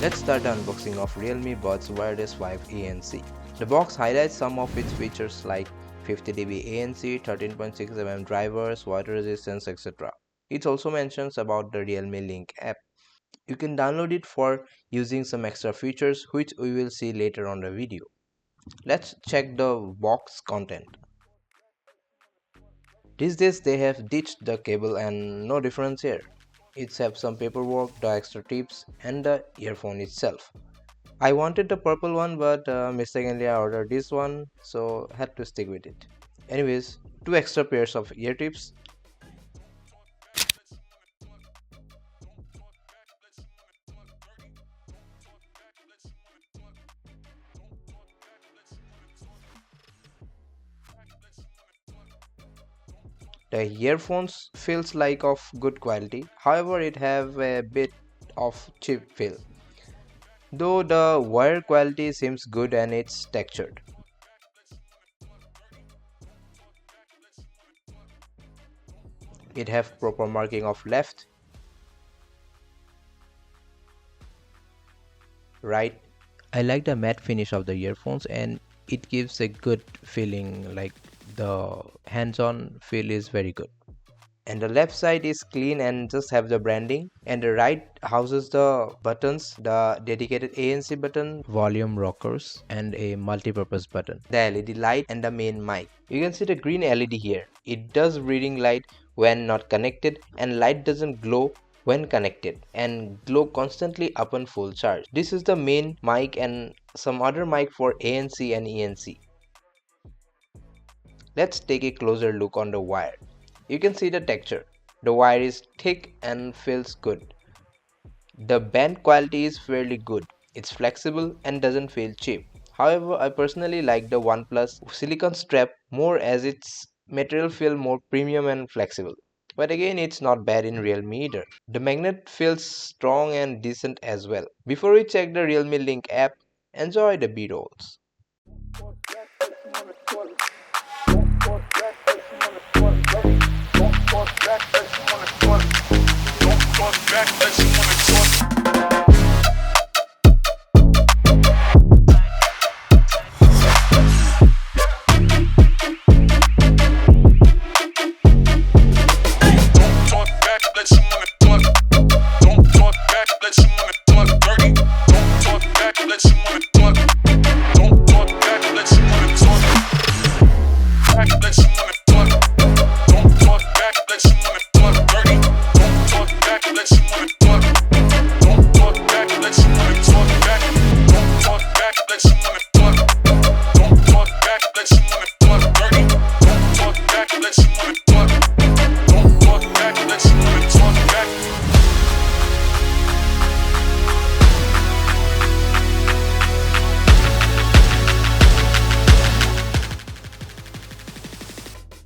Let's start the unboxing of Realme Buds Wireless 5 ANC. The box highlights some of its features like 50 dB ANC, 13.6mm drivers, water resistance, etc. It also mentions about the Realme Link app. You can download it for using some extra features which we will see later on the video. Let's check the box content. These days they have ditched the cable and no difference here. It's have some paperwork, the extra tips and the earphone itself. I wanted the purple one but mistakenly I ordered this one, so had to stick with it. Anyways, two extra pairs of ear tips. The earphones feels like of good quality, however it have a bit of cheap feel. Though the wire quality seems good and it's textured. It have proper marking of left, right. I like the matte finish of the earphones and it gives a good feeling, like the hands-on feel is very good. And the left side is clean and just have the branding, and the right houses the buttons, the dedicated ANC button, volume rockers and a multi-purpose button, the LED light and the main mic. You can see the green LED here. It does reading light when not connected and light doesn't glow when connected and glow constantly upon full charge. This is the main mic and some other mic for ANC and ENC. Let's take a closer look on the wire. You can see the texture. The wire is thick and feels good. The band quality is fairly good. It's flexible and doesn't feel cheap. However, I personally like the OnePlus silicone strap more as its material feel more premium and flexible. But again, it's not bad in Realme either. The magnet feels strong and decent as well. Before we check the Realme Link app, enjoy the B-rolls.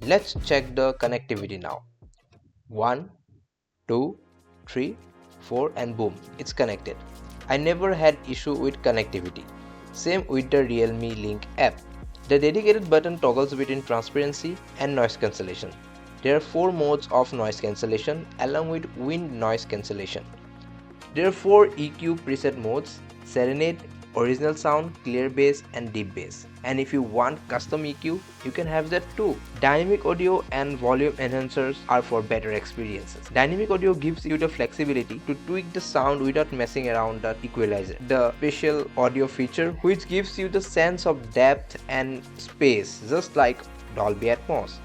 Let's check the connectivity now. 1, 2, 3, 4 and boom, it's connected. I never had issue with connectivity. Same with the Realme Link app. The dedicated button toggles between transparency and noise cancellation. There are 4 modes of noise cancellation along with wind noise cancellation. There are 4 EQ preset modes: Serenade, Original Sound, Clear Bass and Deep Bass. And if you want custom EQ, you can have that too. Dynamic audio and volume enhancers are for better experiences. Dynamic audio gives you the flexibility to tweak the sound without messing around the equalizer. The spatial audio feature, which gives you the sense of depth and space, just like Dolby Atmos.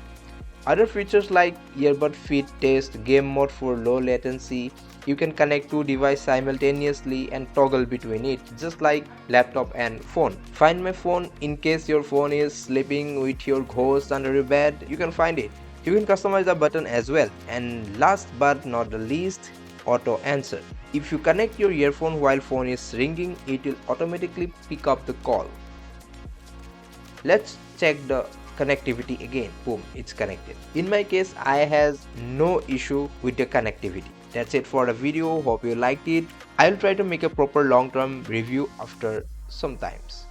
Other features like earbud fit test, game mode for low latency. You can connect 2 devices simultaneously and toggle between it, just like laptop and phone. Find my phone in case your phone is sleeping with your ghost under your bed, you can find it. You can customize the button as well. And last but not the least, auto answer. If you connect your earphone while phone is ringing, it will automatically pick up the call. Let's check the connectivity again. Boom, it's connected. In my case, I has no issue with the connectivity. That's it for the video. Hope you liked it. I'll try to make a proper long-term review after some times.